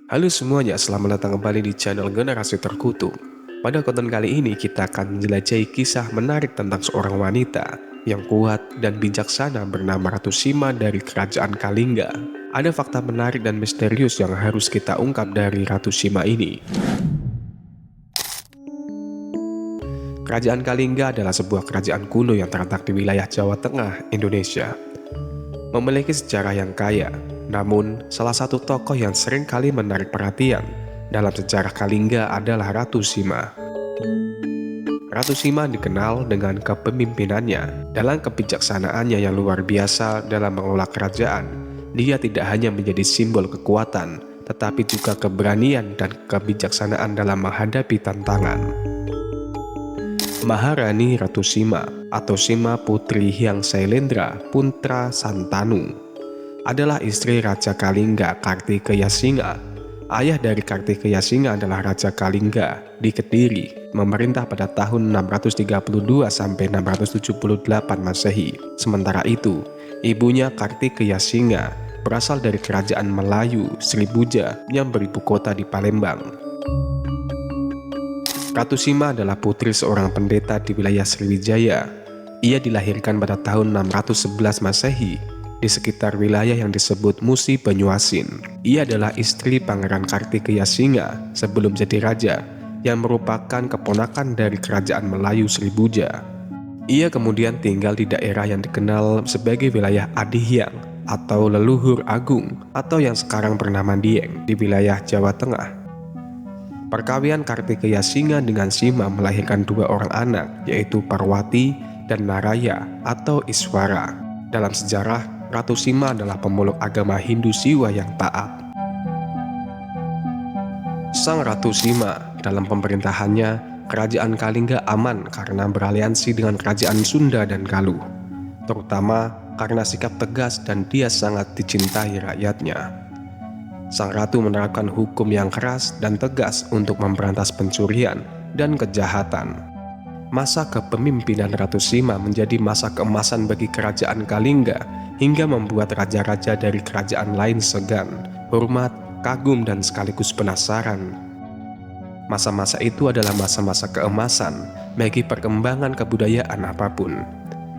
Halo semuanya, selamat datang kembali di channel Generasi Terkutuk. Pada konten kali ini kita akan menjelajahi kisah menarik tentang seorang wanita yang kuat dan bijaksana bernama Ratu Sima dari Kerajaan Kalingga. Ada fakta menarik dan misterius yang harus kita ungkap dari Ratu Sima ini. Kerajaan Kalingga adalah sebuah kerajaan kuno yang terletak di wilayah Jawa Tengah, Indonesia. Memiliki sejarah yang kaya, namun salah satu tokoh yang sering kali menarik perhatian dalam sejarah Kalingga adalah Ratu Sima. Ratu Sima dikenal dengan kepemimpinannya. Dalam kebijaksanaannya yang luar biasa dalam mengelola kerajaan, dia tidak hanya menjadi simbol kekuatan, tetapi juga keberanian dan kebijaksanaan dalam menghadapi tantangan. Maharani Ratu Sima atau Sima Putri Hyang Sailendra Putra Santanu adalah istri Raja Kalingga Kartikeya Singa. Ayah dari Kartikeya Singa adalah Raja Kalingga di Kediri, memerintah pada tahun 632 sampai 678 Masehi. Sementara itu, ibunya Kartikeya Singa berasal dari kerajaan Melayu Sribuja yang beribu kota di Palembang. Ratu Sima adalah putri seorang pendeta di wilayah Sriwijaya. Ia dilahirkan pada tahun 611 Masehi di sekitar wilayah yang disebut Musi Banyuasin. Ia adalah istri Pangeran Kartikeya Singa sebelum jadi raja, yang merupakan keponakan dari kerajaan Melayu Sribuja. Ia kemudian tinggal di daerah yang dikenal sebagai wilayah Adihyang atau Leluhur Agung atau yang sekarang bernama Dieng di wilayah Jawa Tengah. Perkawinan Kartikeya Singa dengan Sima melahirkan dua orang anak, yaitu Parwati dan Naraya atau Iswara. Dalam sejarah, Ratu Sima adalah pemeluk agama Hindu Siwa yang taat. Sang Ratu Sima dalam pemerintahannya, kerajaan Kalingga aman karena beraliansi dengan kerajaan Sunda dan Galuh, terutama karena sikap tegas dan dia sangat dicintai rakyatnya. Sang ratu menerapkan hukum yang keras dan tegas untuk memberantas pencurian dan kejahatan. Masa kepemimpinan Ratu Sima menjadi masa keemasan bagi kerajaan Kalingga hingga membuat raja-raja dari kerajaan lain segan, hormat, kagum, dan sekaligus penasaran. Masa-masa itu adalah masa-masa keemasan bagi perkembangan kebudayaan apapun.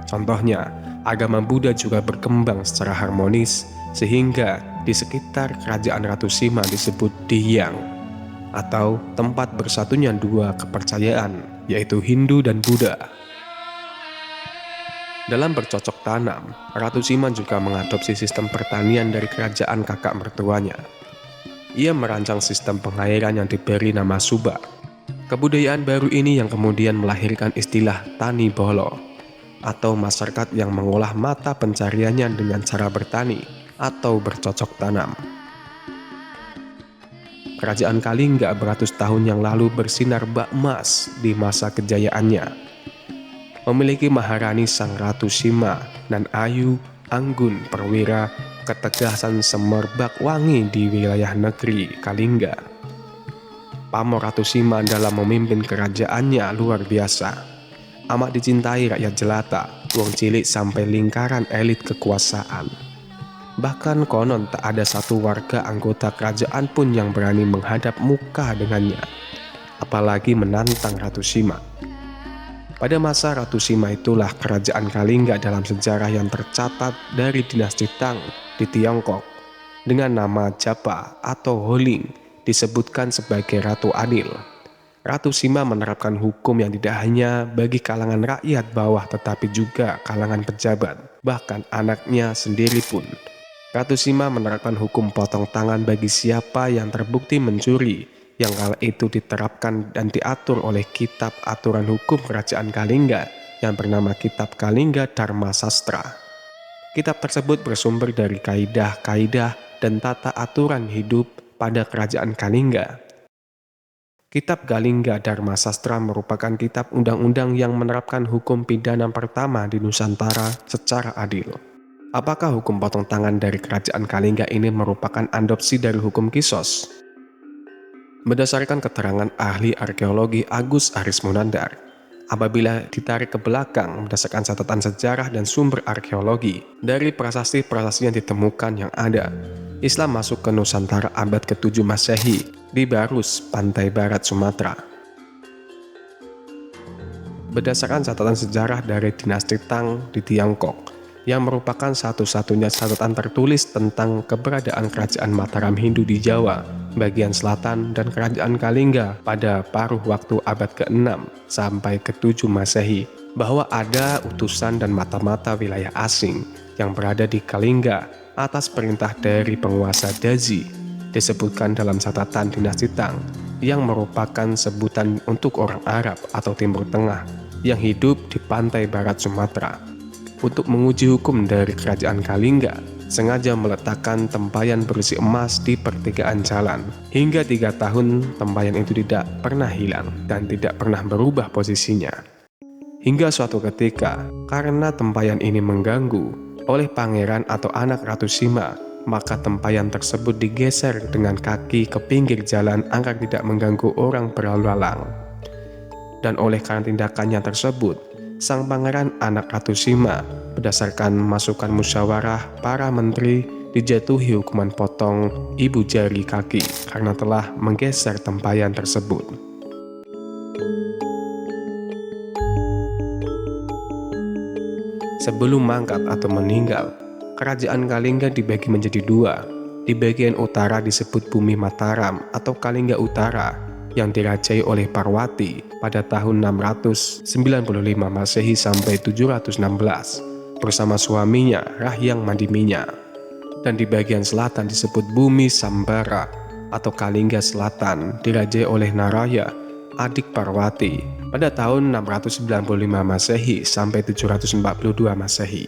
Contohnya, agama Buddha juga berkembang secara harmonis sehingga di sekitar kerajaan Ratu Sima disebut Dihyang atau tempat bersatunya dua kepercayaan, yaitu Hindu dan Buddha. Dalam bercocok tanam, Ratu Sima juga mengadopsi sistem pertanian dari kerajaan kakak mertuanya. Ia merancang sistem pengairan yang diberi nama Subak. Kebudayaan baru ini yang kemudian melahirkan istilah Tani Bolo atau masyarakat yang mengolah mata pencariannya dengan cara bertani atau bercocok tanam. Kerajaan Kalingga beratus tahun yang lalu bersinar bak emas di masa kejayaannya. Memiliki Maharani Sang Ratu Sima dan Ayu, Anggun, Perwira, ketegasan semerbak wangi di wilayah negeri Kalingga. Pamor Ratu Sima dalam memimpin kerajaannya luar biasa. Amat dicintai rakyat jelata, wong cilik sampai lingkaran elit kekuasaan. Bahkan konon tak ada satu warga anggota kerajaan pun yang berani menghadap muka dengannya, apalagi menantang Ratu Sima. Pada masa Ratu Sima itulah kerajaan Kalingga dalam sejarah yang tercatat dari dinasti Tang di Tiongkok dengan nama Japa atau Holing disebutkan sebagai Ratu Adil. Ratu Sima menerapkan hukum yang tidak hanya bagi kalangan rakyat bawah tetapi juga kalangan pejabat, bahkan anaknya sendiri pun. Ratu Sima menerapkan hukum potong tangan bagi siapa yang terbukti mencuri, yang kala itu diterapkan dan diatur oleh Kitab Aturan Hukum Kerajaan Kalingga yang bernama Kitab Kalingga Dharma Sastra. Kitab tersebut bersumber dari kaidah-kaidah dan tata aturan hidup pada Kerajaan Kalingga. Kitab Kalingga Dharma Sastra merupakan kitab undang-undang yang menerapkan hukum pidana pertama di Nusantara secara adil. Apakah hukum potong tangan dari kerajaan Kalingga ini merupakan adopsi dari hukum Kisos? Berdasarkan keterangan ahli arkeologi Agus Arismunandar, apabila ditarik ke belakang berdasarkan catatan sejarah dan sumber arkeologi dari prasasti-prasasti yang ditemukan yang ada, Islam masuk ke Nusantara abad ke-7 Masehi di Barus, pantai barat Sumatera. Berdasarkan catatan sejarah dari dinasti Tang di Tiongkok, yang merupakan satu-satunya catatan tertulis tentang keberadaan kerajaan Mataram Hindu di Jawa, bagian selatan dan kerajaan Kalingga pada paruh waktu abad ke-6 sampai ke-7 Masehi, bahwa ada utusan dan mata-mata wilayah asing yang berada di Kalingga atas perintah dari penguasa Dazi, disebutkan dalam catatan dinasti Tang, yang merupakan sebutan untuk orang Arab atau Timur Tengah yang hidup di pantai barat Sumatera. Untuk menguji hukum dari kerajaan Kalingga, sengaja meletakkan tempayan berisi emas di pertigaan jalan. Hingga 3 tahun tempayan itu tidak pernah hilang dan tidak pernah berubah posisinya. Hingga suatu ketika, karena tempayan ini mengganggu oleh pangeran atau anak Ratu Sima, maka tempayan tersebut digeser dengan kaki ke pinggir jalan agar tidak mengganggu orang berlalu lalang. Dan oleh karena tindakannya tersebut, sang pangeran anak Ratu Sima berdasarkan masukan musyawarah para menteri dijatuhi hukuman potong ibu jari kaki karena telah menggeser tempayan tersebut. Sebelum mangkat atau meninggal, kerajaan Kalingga dibagi menjadi 2. Di bagian utara disebut Bumi Mataram atau Kalingga Utara, yang dirajai oleh Parwati pada tahun 695 Masehi sampai 716 bersama suaminya Rahyang Mandiminya. Dan di bagian selatan disebut Bumi Sambara atau Kalingga Selatan, dirajai oleh Naraya, adik Parwati, pada tahun 695 Masehi sampai 742 Masehi.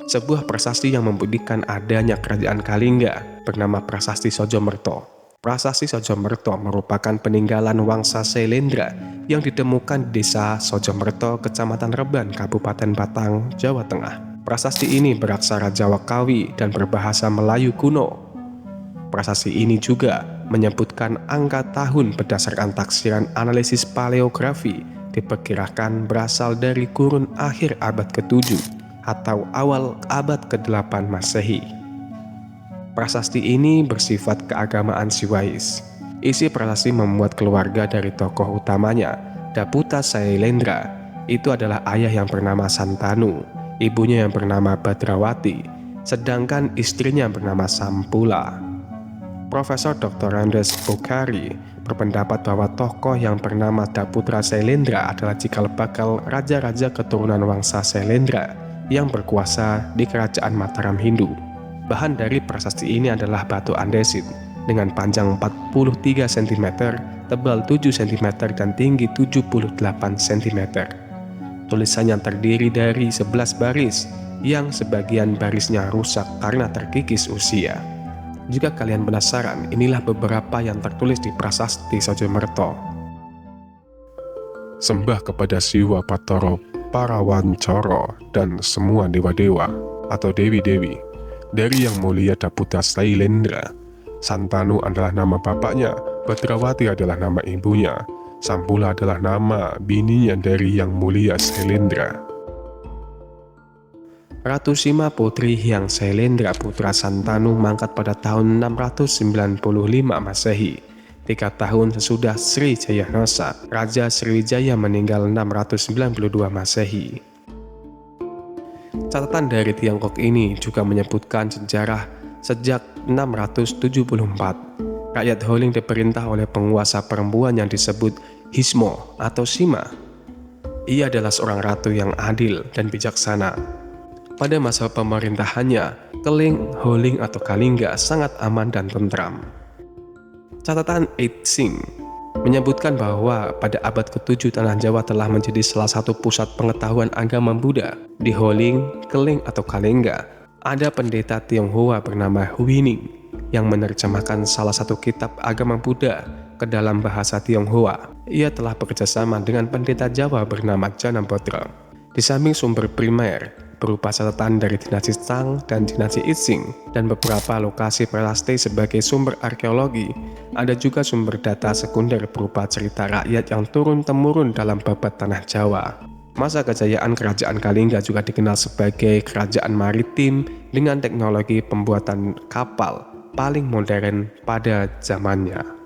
Sebuah prasasti yang membuktikan adanya kerajaan Kalingga bernama Prasasti Sojomerto. Prasasti Sojomerto merupakan peninggalan Wangsa Sailendra yang ditemukan di desa Sojomerto, Kecamatan Reban, Kabupaten Batang, Jawa Tengah. Prasasti ini beraksara Jawa Kawi dan berbahasa Melayu kuno. Prasasti ini juga menyebutkan angka tahun berdasarkan taksiran analisis paleografi diperkirakan berasal dari kurun akhir abad ke-7 atau awal abad ke-8 Masehi. Prasasti ini bersifat keagamaan Siwais. Isi prasasti memuat keluarga dari tokoh utamanya, Daputa Sailendra. Itu adalah ayah yang bernama Santanu, ibunya yang bernama Badrawati, sedangkan istrinya bernama Sampula. Profesor Dr. Andes Bukhari berpendapat bahwa tokoh yang bernama Daputra Sailendra adalah cikal bakal raja-raja keturunan Wangsa Sailendra yang berkuasa di kerajaan Mataram Hindu. Bahan dari prasasti ini adalah batu andesit dengan panjang 43 cm, tebal 7 cm, dan tinggi 78 cm. Tulisannya terdiri dari 11 baris yang sebagian barisnya rusak karena terkikis usia. Jika kalian penasaran, inilah beberapa yang tertulis di Prasasti Sojomerto. Sembah kepada Siwa Patoro, Parawancoro, dan semua dewa-dewa atau dewi-dewi. Dari Yang Mulia Daputa Sailendra, Santanu adalah nama bapaknya, Badrawati adalah nama ibunya, Sampula adalah nama bininya dari Yang Mulia Sailendra. Ratu Sima putri Hyang Sailendra putra Santanu mangkat pada tahun 695 Masehi, 3 tahun sesudah Sri Jayanasa, Raja Sriwijaya meninggal 692 Masehi. Catatan dari Tiongkok ini juga menyebutkan sejarah sejak 674. Rakyat Holeng diperintah oleh penguasa perempuan yang disebut Hismo atau Sima. Ia adalah seorang ratu yang adil dan bijaksana. Pada masa pemerintahannya, Keling, Holeng atau Kalingga sangat aman dan tentram. Catatan Itsing menyebutkan bahwa pada abad ke-7 Tanah Jawa telah menjadi salah satu pusat pengetahuan agama Buddha. Di Holeng, Keling atau Kalingga, ada pendeta Tionghoa bernama Huining yang menerjemahkan salah satu kitab agama Buddha ke dalam bahasa Tionghoa. Ia telah bekerjasama dengan pendeta Jawa bernama Janampotra. Di samping sumber primer berupa catatan dari dinasti Tang dan dinasti Itsing dan beberapa lokasi prasasti sebagai sumber arkeologi, ada juga sumber data sekunder berupa cerita rakyat yang turun-temurun dalam babat Tanah Jawa. Masa kejayaan Kerajaan Kalingga juga dikenal sebagai kerajaan maritim dengan teknologi pembuatan kapal paling modern pada zamannya.